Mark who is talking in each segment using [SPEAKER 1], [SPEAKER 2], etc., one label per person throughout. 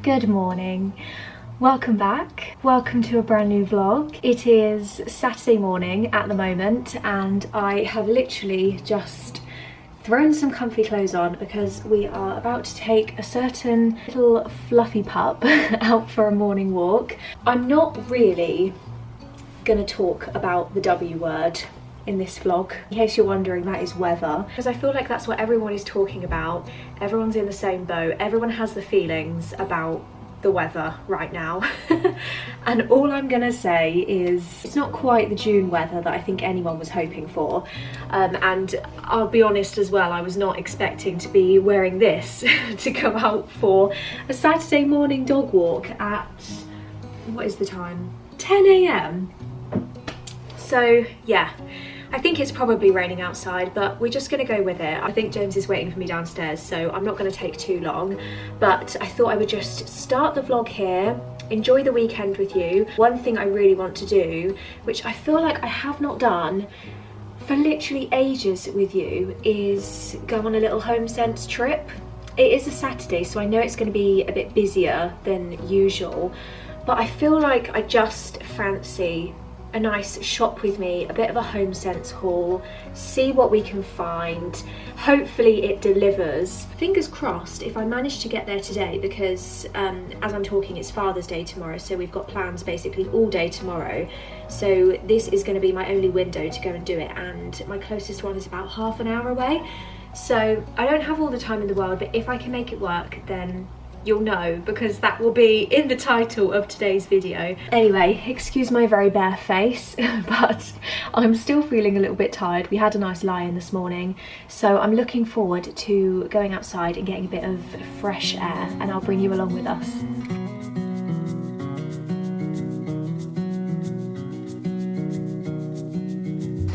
[SPEAKER 1] Good morning, welcome back, welcome to a brand new vlog. It is Saturday morning at the moment and I have literally just thrown some comfy clothes on because we are about to take a certain little fluffy pup out for a morning walk. I'm not really gonna talk about the W word in this vlog. In case you're wondering, that is weather, because I feel like that's what everyone is talking about. Everyone's in the same boat, everyone has the feelings about the weather right now. And all I'm gonna say is it's not quite the June weather that I think anyone was hoping for, and I'll be honest as well, I was not expecting to be wearing this to go out for a Saturday morning dog walk at, what is the time? 10 AM. So yeah, I think it's probably raining outside, but we're just gonna go with it. I think James is waiting for me downstairs, so I'm not gonna take too long, but I thought I would just start the vlog here, enjoy the weekend with you. One thing I really want to do, which I feel like I have not done for literally ages with you, is go on a little HomeSense trip. It is a Saturday, so I know it's gonna be a bit busier than usual, but I feel like I just fancy a nice shop with me, a bit of a HomeSense haul, see what we can find. Hopefully it delivers. Fingers crossed if I manage to get there today, because as I'm talking it's Father's Day tomorrow, so we've got plans basically all day tomorrow. So this is going to be my only window to go and do it, and my closest one is about half an hour away. So I don't have all the time in the world, but if I can make it work, then you'll know, because that will be in the title of today's video. Anyway, excuse my very bare face, but I'm still feeling a little bit tired. We had a nice lie-in this morning, so I'm looking forward to going outside and getting a bit of fresh air, and I'll bring you along with us.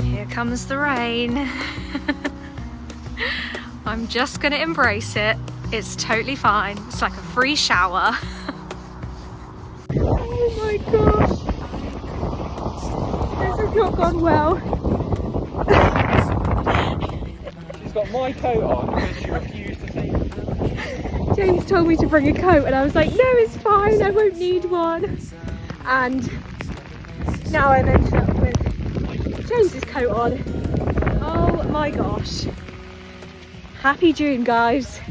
[SPEAKER 1] Here comes the rain. I'm just gonna embrace it. It's totally fine. It's like a free shower. Oh my gosh. This has not gone well.
[SPEAKER 2] She's got my coat on and she refused to take it.
[SPEAKER 1] James told me to bring a coat and I was like, no, it's fine, I won't need one. And now I've ended up with James's coat on. Oh my gosh. Happy June, guys.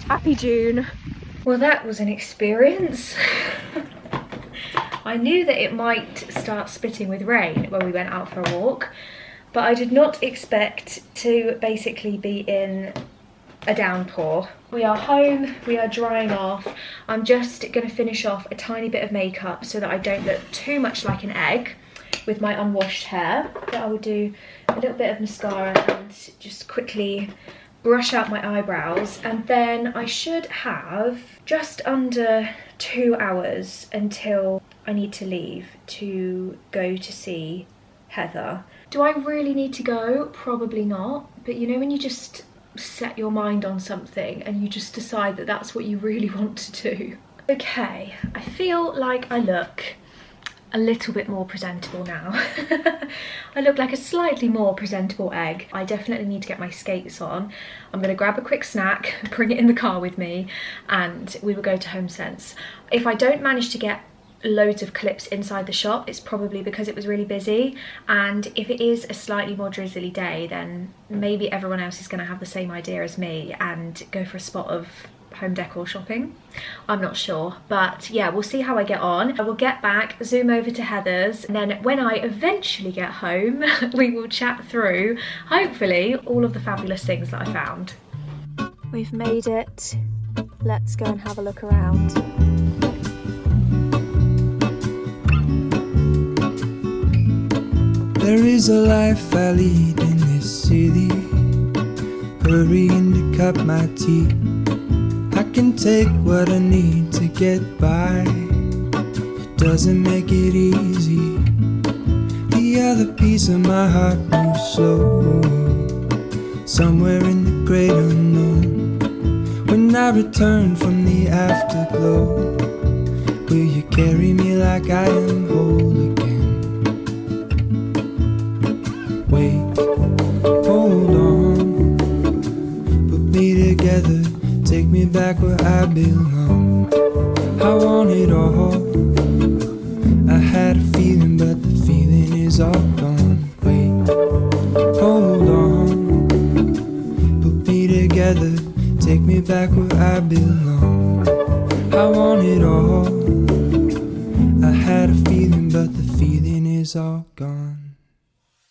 [SPEAKER 1] Happy June. Well, that was an experience. I knew that it might start spitting with rain when we went out for a walk, but I did not expect to basically be in a downpour. We are home, we are drying off. I'm just gonna finish off a tiny bit of makeup so that I don't look too much like an egg with my unwashed hair. So I will do a little bit of mascara and just quickly brush out my eyebrows, and then I should have just under 2 hours until I need to leave to go to see Heather. Do I really need to go? Probably not, but you know when you just set your mind on something and you just decide that that's what you really want to do. Okay, I feel like I look a little bit more presentable now. I look like a slightly more presentable egg. I definitely need to get my skates on. I'm gonna grab a quick snack, bring it in the car with me, and we will go to HomeSense. If I don't manage to get loads of clips inside the shop, it's probably because it was really busy, and if it is a slightly more drizzly day, then maybe everyone else is gonna have the same idea as me and go for a spot of home decor shopping. I'm not sure, but yeah, we'll see how I get on. I will get back, zoom over to Heather's, and then when I eventually get home we will chat through, hopefully, all of the fabulous things that I found. We've made it. Let's go and have a look around.
[SPEAKER 3] There is a life I lead in this city, hurrying to cut my teeth. I can take what I need to get by, it doesn't make it easy. The other piece of my heart moves slow, somewhere in the great unknown. When I return from the afterglow, will you carry me like I am whole again? Wait, hold on, put me together, take me back where I belong. I want it all. I had a feeling, but the feeling is all gone. Wait, hold on. Put me together, take me back where I belong. I want it all. I had a feeling, but the feeling is all gone.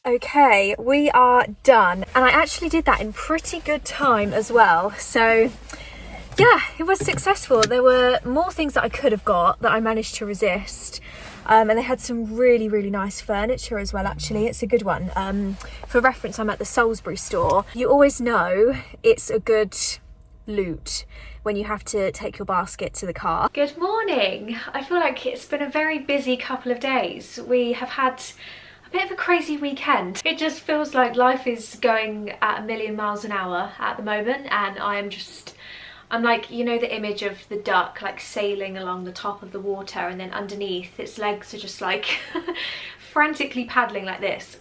[SPEAKER 1] Okay, we are done, and I actually did that in pretty good time as well, so yeah, it was successful. There were more things that I could have got that I managed to resist, and they had some really, really nice furniture as well. Actually, it's a good one. For reference, I'm at the Salisbury store. You always know it's a good loot when you have to take your basket to the car. Good morning. I feel like it's been a very busy couple of days. We have had a bit of a crazy weekend. It just feels like life is going at a million miles an hour at the moment, and I'm like, you know, the image of the duck like sailing along the top of the water, and then underneath its legs are just like frantically paddling like this.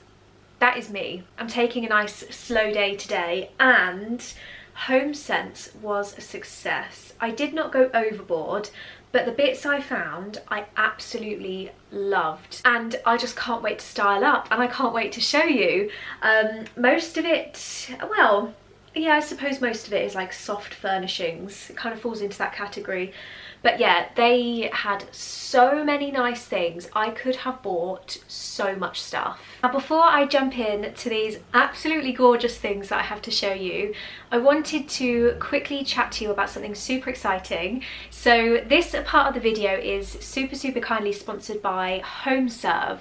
[SPEAKER 1] That is me. I'm taking a nice slow day today, and HomeSense was a success. I did not go overboard, but the bits I found I absolutely loved, and I just can't wait to style up, and I can't wait to show you. Most of it, well, yeah, I suppose most of it is like soft furnishings. It kind of falls into that category. But yeah, they had so many nice things. I could have bought so much stuff. Now, before I jump in to these absolutely gorgeous things that I have to show you, I wanted to quickly chat to you about something super exciting. So this part of the video is super kindly sponsored by HomeServe.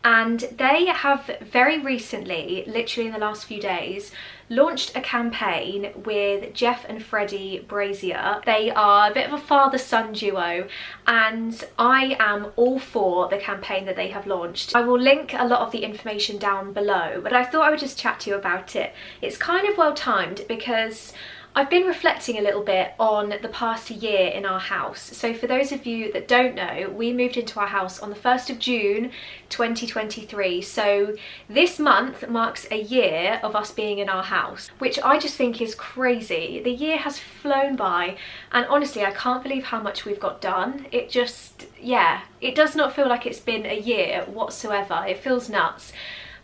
[SPEAKER 1] And they have very recently, literally in the last few days, launched a campaign with Jeff and Freddie Brazier. They are a bit of a father-son duo, and I am all for the campaign that they have launched. I will link a lot of the information down below, but I thought I would just chat to you about it. It's kind of well timed because I've been reflecting a little bit on the past year in our house. So for those of you that don't know, we moved into our house on the 1st of June 2023. So this month marks a year of us being in our house, which I just think is crazy. The year has flown by, and honestly, I can't believe how much we've got done. It just, yeah, it does not feel like it's been a year whatsoever. It feels nuts.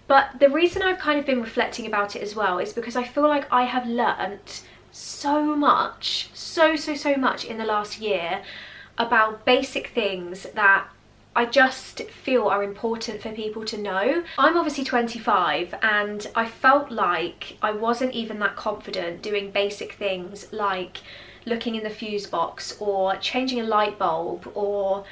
[SPEAKER 1] But the reason I've kind of been reflecting about it as well is because I feel like I have learnt so much, so much in the last year about basic things that I just feel are important for people to know. I'm obviously 25, and I felt like I wasn't even that confident doing basic things like looking in the fuse box or changing a light bulb or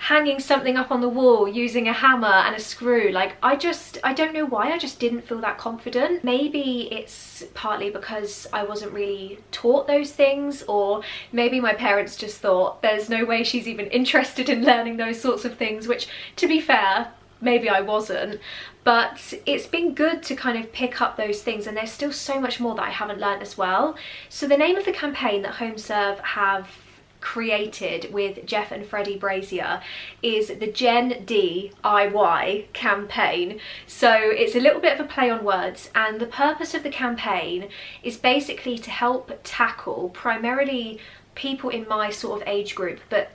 [SPEAKER 1] hanging something up on the wall using a hammer and a screw. Like, I don't know why, I just didn't feel that confident. Maybe it's partly because I wasn't really taught those things, or maybe my parents just thought there's no way she's even interested in learning those sorts of things, which, to be fair, maybe I wasn't. But it's been good to kind of pick up those things, and there's still so much more that I haven't learned as well. So the name of the campaign that HomeServe have created with Jeff and Freddie Brazier is the Gen DIY campaign. So it's a little bit of a play on words, and the purpose of the campaign is basically to help tackle primarily people in my sort of age group, but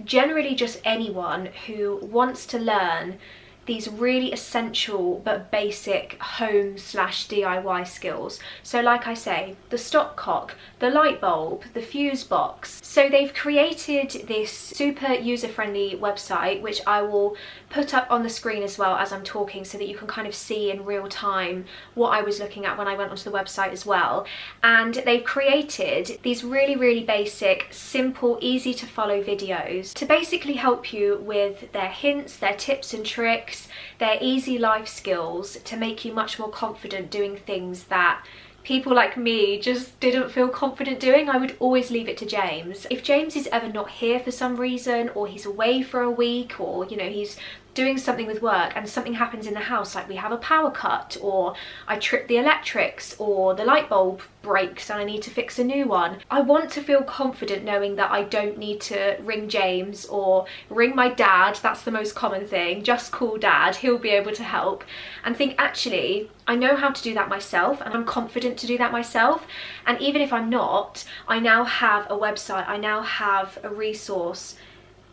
[SPEAKER 1] generally just anyone who wants to learn these really essential but basic home/DIY skills. So like I say, the stopcock, the light bulb, the fuse box. So they've created this super user-friendly website, which I will put up on the screen as well as I'm talking, so that you can kind of see in real time what I was looking at when I went onto the website as well. And they've created these really basic, simple, easy to follow videos to basically help you with their hints, their tips and tricks, their easy life skills, to make you much more confident doing things that people like me just didn't feel confident doing. I would always leave it to James. If James is ever not here for some reason, or he's away for a week, or, you know, he's doing something with work and something happens in the house, like we have a power cut, or I trip the electrics, or the light bulb breaks and I need to fix a new one, I want to feel confident knowing that I don't need to ring James or ring my dad. That's the most common thing. Just call dad, he'll be able to help, and think, actually, I know how to do that myself, and I'm confident to do that myself. And even if I'm not, I now have a website, I now have a resource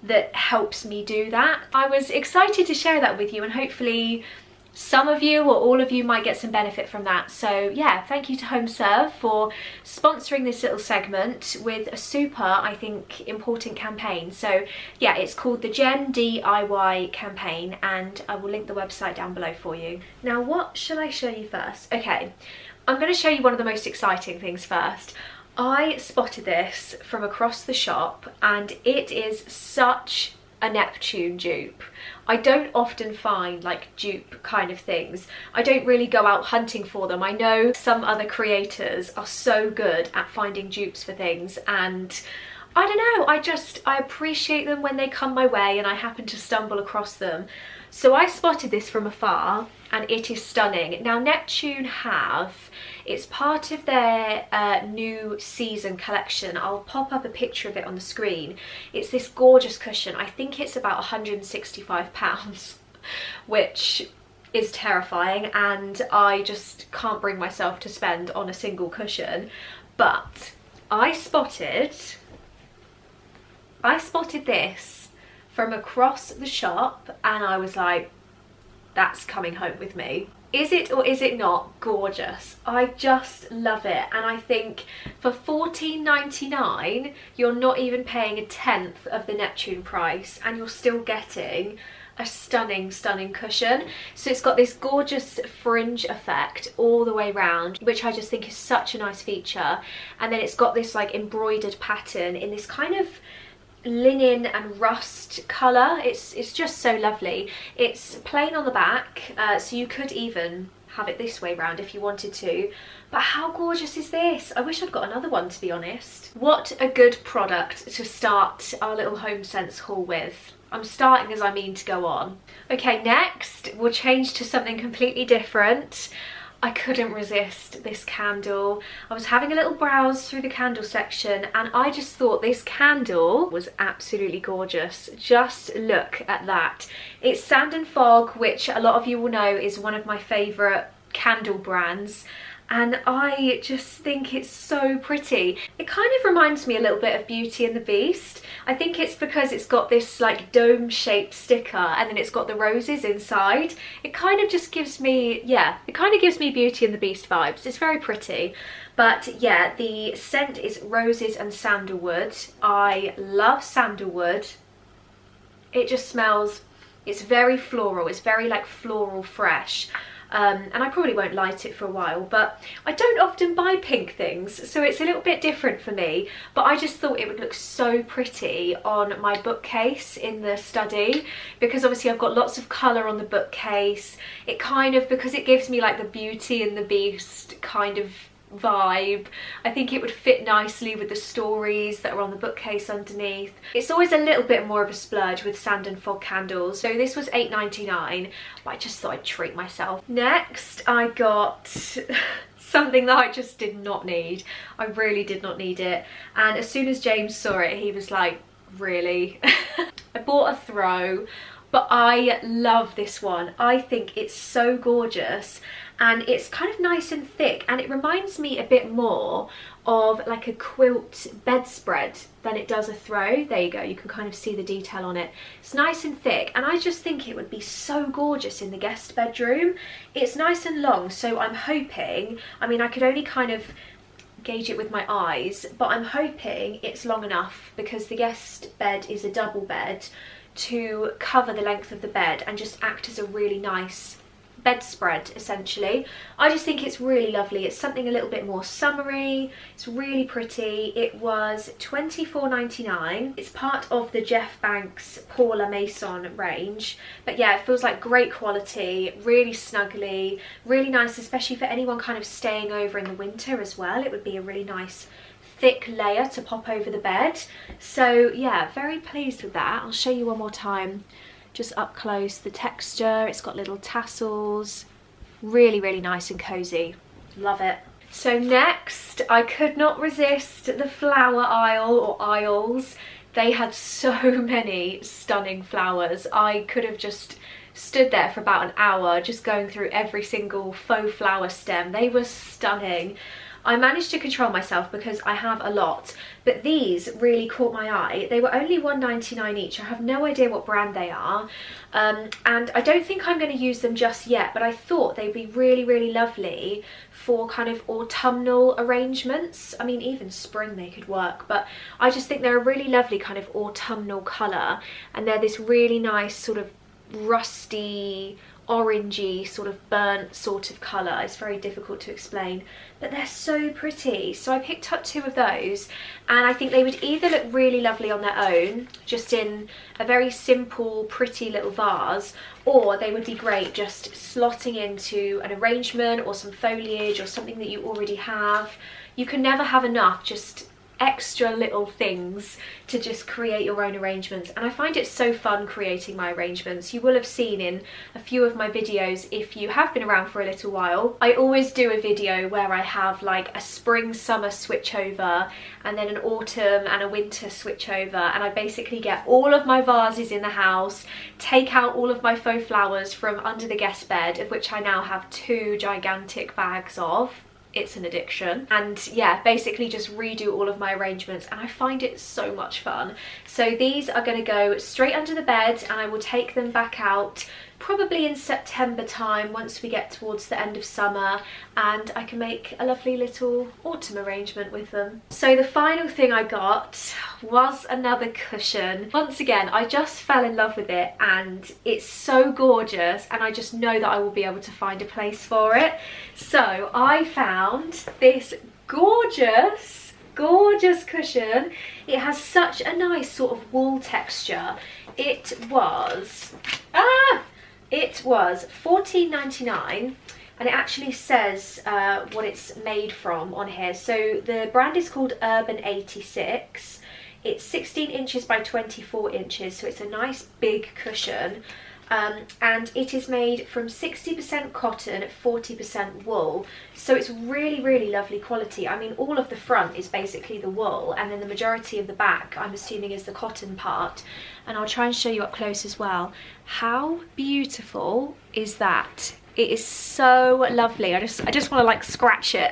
[SPEAKER 1] that helps me do that. I was excited to share that with you, and hopefully some of you or all of you might get some benefit from that. So yeah, thank you to HomeServe for sponsoring this little segment with a super, I think, important campaign. So yeah, it's called the Gen DIY campaign, and I will link the website down below for you. Now, what shall I show you first? Okay, I'm going to show you one of the most exciting things first. I spotted this from across the shop, and it is such a Neptune dupe. I don't often find like dupe kind of things. I don't really go out hunting for them. I know some other creators are so good at finding dupes for things, and I don't know, I appreciate them when they come my way and I happen to stumble across them. So I spotted this from afar, and it is stunning. Now, Neptune it's part of their new season collection. I'll pop up a picture of it on the screen. It's this gorgeous cushion. I think it's about £165, which is terrifying, and I just can't bring myself to spend on a single cushion. But I spotted this from across the shop, and I was like, that's coming home with me. Is it or is it not gorgeous? I just love it, and I think for £14.99 you're not even paying a tenth of the Neptune price, and you're still getting a stunning cushion. So it's got this gorgeous fringe effect all the way around, which I just think is such a nice feature. And then it's got this like embroidered pattern in this kind of linen and rust colour. It's just so lovely. It's plain on the back, so you could even have it this way round if you wanted to. But how gorgeous is this? I wish I'd got another one, to be honest. What a good product to start our little HomeSense haul with. I'm starting as I mean to go on. Okay, next we'll change to something completely different. I couldn't resist this candle. I was having a little browse through the candle section, and I just thought this candle was absolutely gorgeous. Just look at that. It's Sand and Fog, which a lot of you will know is one of my favourite candle brands, and I just think it's so pretty. It kind of reminds me a little bit of Beauty and the Beast. I think it's because it's got this like dome shaped sticker, and then it's got the roses inside. It kind of just gives me, yeah, it kind of gives me Beauty and the Beast vibes. It's very pretty. But yeah, the scent is roses and sandalwood. I love sandalwood. It just smells, it's very floral. It's very like floral fresh. And I probably won't light it for a while, but I don't often buy pink things, so it's a little bit different for me. But I just thought it would look so pretty on my bookcase in the study, because obviously I've got lots of colour on the bookcase. It kind of, because it gives me like the Beauty and the Beast kind of vibe, I think it would fit nicely with the stories that are on the bookcase underneath. It's always a little bit more of a splurge with Sand and Fog candles, so this was £8.99, but I just thought I'd treat myself. Next I got something that I just did not need. I really did not need it, and as soon as James saw it he was like, really? I bought a throw, but I love this one. I think it's so gorgeous, and it's kind of nice and thick, and it reminds me a bit more of like a quilt bedspread than it does a throw. There you go, you can kind of see the detail on it. It's nice and thick, and I just think it would be so gorgeous in the guest bedroom. It's nice and long, so I'm hoping, I mean I could only kind of gauge it with my eyes, but I'm hoping it's long enough, because the guest bed is a double bed, to cover the length of the bed and just act as a really nice bedspread essentially. I just think it's really lovely. It's something a little bit more summery. It's really pretty. It was £24.99. It's part of the Jeff Banks Paula Mason range, but yeah, it feels like great quality, really snuggly, really nice, especially for anyone kind of staying over in the winter as well. It would be a really nice thick layer to pop over the bed. So yeah, very pleased with that. I'll show you one more time just up close the texture. It's got little tassels, really nice and cozy. Love it. So next, I could not resist the flower aisle or aisles. They had so many stunning flowers. I could have just stood there for about an hour just going through every single faux flower stem. They were stunning. I managed to control myself because I have a lot, but these really caught my eye. They were only £1.99 each. I have no idea what brand they are, and I don't think I'm going to use them just yet, but I thought they'd be really lovely for kind of autumnal arrangements. I mean, even spring they could work, but I just think they're a really lovely kind of autumnal colour, and they're this really nice sort of rusty, orangey, sort of burnt sort of colour. It's very difficult to explain, but they're so pretty. So I picked up 2 of those, and I think they would either look really lovely on their own, just in a very simple, pretty little vase, or they would be great just slotting into an arrangement or some foliage or something that you already have. You can never have enough just extra little things to just create your own arrangements, and I find it so fun creating my arrangements. You will have seen in a few of my videos, if you have been around for a little while, I always do a video where I have like a spring summer switch over and then an autumn and a winter switch over, and I basically get all of my vases in the house, take out all of my faux flowers from under the guest bed, of which I now have 2 gigantic bags of. It's an addiction, and yeah, basically just redo all of my arrangements, and I find it so much fun. So these are going to go straight under the bed, and I will take them back out probably in September time, once we get towards the end of summer, and I can make a lovely little autumn arrangement with them. So the final thing I got was another cushion. Once again, I just fell in love with it, and it's so gorgeous, and I just know that I will be able to find a place for it. So I found this gorgeous cushion. It has such a nice sort of wool texture. It was $14.99, and it actually says what it's made from on here. So the brand is called Urban 86. It's 16 inches by 24 inches, so it's a nice big cushion. And it is made from 60% cotton, 40% wool, so it's really lovely quality. I mean, all of the front is basically the wool, and then the majority of the back, I'm assuming, is the cotton part, and I'll try and show you up close as well. How beautiful is that? It is so lovely. I just want to like scratch it.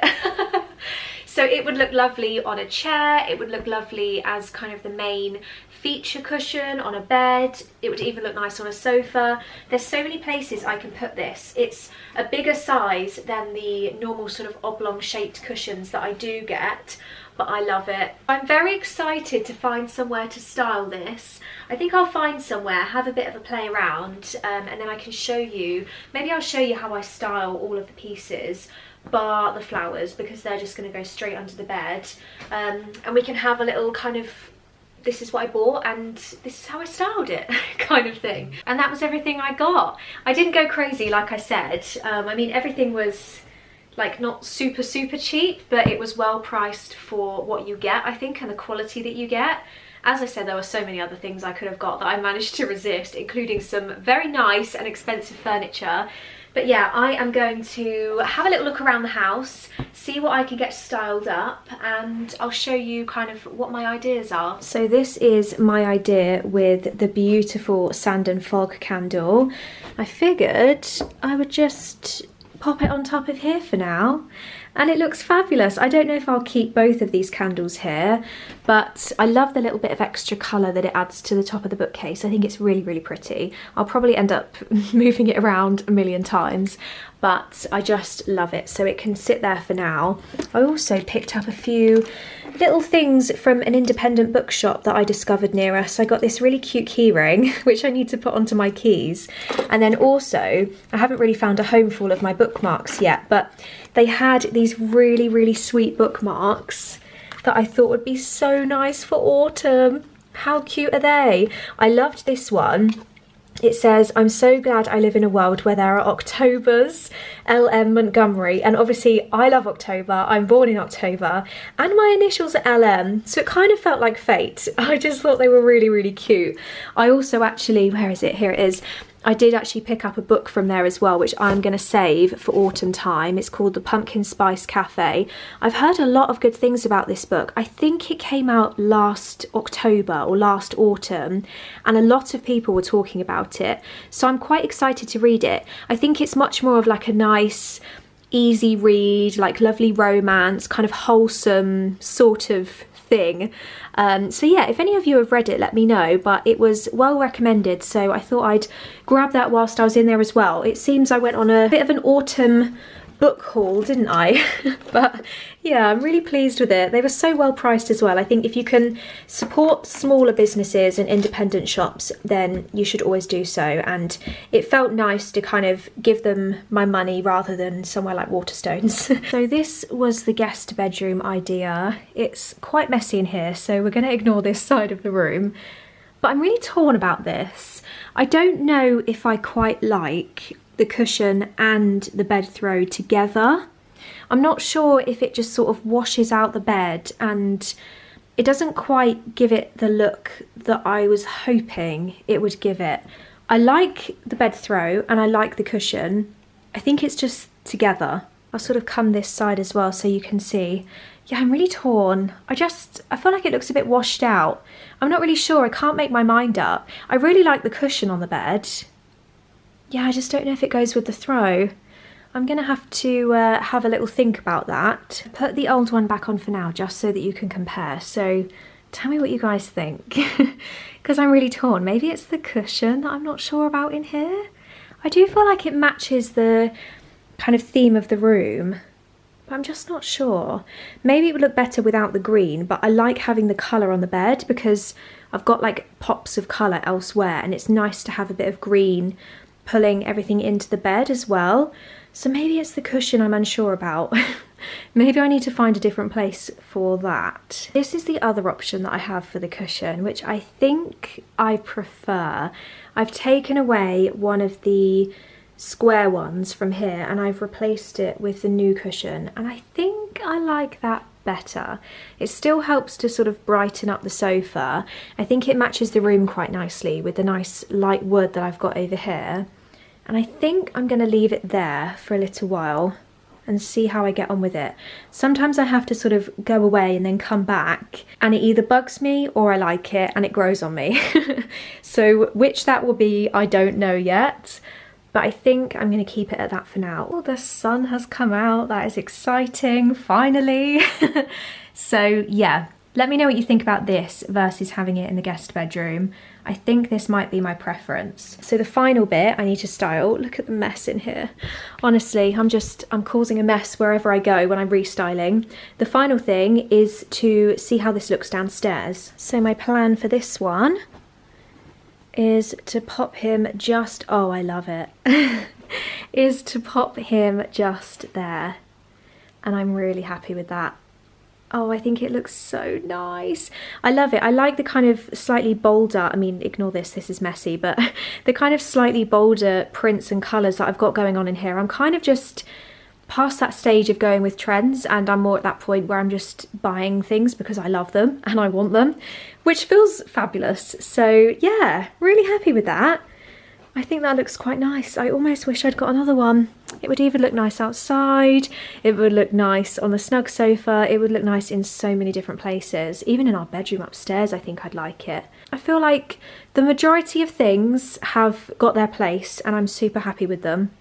[SPEAKER 1] So it would look lovely on a chair, it would look lovely as kind of the main feature cushion on a bed, it would even look nice on a sofa. There's so many places I can put this. It's a bigger size than the normal sort of oblong shaped cushions that I do get, but I love it. I'm very excited to find somewhere to style this. I think I'll find somewhere, have a bit of a play around, and then I can show you, maybe I'll show you how I style all of the pieces, bar the flowers, because they're just going to go straight under the bed, and we can have a little kind of, this is what I bought and this is how I styled it kind of thing. And that was everything I got. I didn't go crazy, like I said. I mean, everything was like not super cheap, but it was well priced for what you get, I think, and the quality that you get. As I said, there were so many other things I could have got that I managed to resist, including some very nice and expensive furniture. But yeah, I am going to have a little look around the house, see what I can get styled up, and I'll show you kind of what my ideas are. So this is my idea with the beautiful sand and fog candle. I figured I would just pop it on top of here for now, and it looks fabulous. I don't know if I'll keep both of these candles here, but I love the little bit of extra colour that it adds to the top of the bookcase. I think it's really pretty. I'll probably end up moving it around a million times, but I just love it, so it can sit there for now. I also picked up a few little things from an independent bookshop that I discovered near us. I got this really cute keyring, which I need to put onto my keys. And then also, I haven't really found a home for all of my bookmarks yet, but they had these really sweet bookmarks that I thought would be so nice for autumn. How cute are they? I loved this one. It says, "I'm so glad I live in a world where there are Octobers, LM Montgomery." And obviously I love October, I'm born in October, and my initials are LM, so it kind of felt like fate. I just thought they were really cute. I also actually, where is it? Here it is. I did actually pick up a book from there as well, which I'm going to save for autumn time. It's called The Pumpkin Spice Cafe. I've heard a lot of good things about this book. I think it came out last October or last autumn, and a lot of people were talking about it. So I'm quite excited to read it. I think it's much more of like a nice, easy read, like lovely romance, kind of wholesome sort of thing. So yeah, if any of you have read it, let me know, but it was well recommended, so I thought I'd grab that whilst I was in there as well. It seems I went on a bit of an autumn book haul, didn't I? But yeah, I'm really pleased with it. They were so well priced as well. I think if you can support smaller businesses and independent shops, then you should always do so, and it felt nice to kind of give them my money rather than somewhere like Waterstones. So this was the guest bedroom idea. It's quite messy in here, so we're going to ignore this side of the room, but I'm really torn about this. I don't know if I quite like the cushion and the bed throw together. I'm not sure if it just sort of washes out the bed and it doesn't quite give it the look that I was hoping it would give it. I like the bed throw and I like the cushion. I think it's just together. I'll sort of come this side as well so you can see. Yeah, I'm really torn. I feel like it looks a bit washed out. I'm not really sure, I can't make my mind up. I really like the cushion on the bed. Yeah, I just don't know if it goes with the throw. I'm gonna have to have a little think about that. Put the old one back on for now, just so that you can compare. So tell me what you guys think, because I'm really torn. Maybe it's the cushion that I'm not sure about in here. I do feel like it matches the kind of theme of the room, but I'm just not sure. Maybe it would look better without the green, but I like having the colour on the bed because I've got like pops of colour elsewhere, and it's nice to have a bit of green pulling everything into the bed as well. So maybe it's the cushion I'm unsure about. Maybe I need to find a different place for that. This is the other option that I have for the cushion, which I think I prefer. I've taken away one of the square ones from here and I've replaced it with the new cushion, and I think I like that better. It still helps to sort of brighten up the sofa. I think it matches the room quite nicely with the nice light wood that I've got over here, and I think I'm going to leave it there for a little while and see how I get on with it. Sometimes I have to sort of go away and then come back, and it either bugs me or I like it and it grows on me. So which that will be, I don't know yet. But I think I'm going to keep it at that for now. Oh, the sun has come out. That is exciting, finally. So yeah, let me know what you think about this versus having it in the guest bedroom. I think this might be my preference. So the final bit I need to style. Look at the mess in here. Honestly, I'm causing a mess wherever I go when I'm restyling. The final thing is to see how this looks downstairs. So my plan for this one is to pop him just, oh I love it, is to pop him just there, and I'm really happy with that. Oh, I think it looks so nice. I love it. I like the kind of slightly bolder, I mean, ignore this, this is messy, but the kind of slightly bolder prints and colours that I've got going on in here. I'm kind of just past that stage of going with trends, and I'm more at that point where I'm just buying things because I love them and I want them, which feels fabulous. So yeah, really happy with that. I think that looks quite nice. I almost wish I'd got another one. It would even look nice outside, it would look nice on the snug sofa, it would look nice in so many different places. Even in our bedroom upstairs, I think I'd like it. I feel like the majority of things have got their place and I'm super happy with them.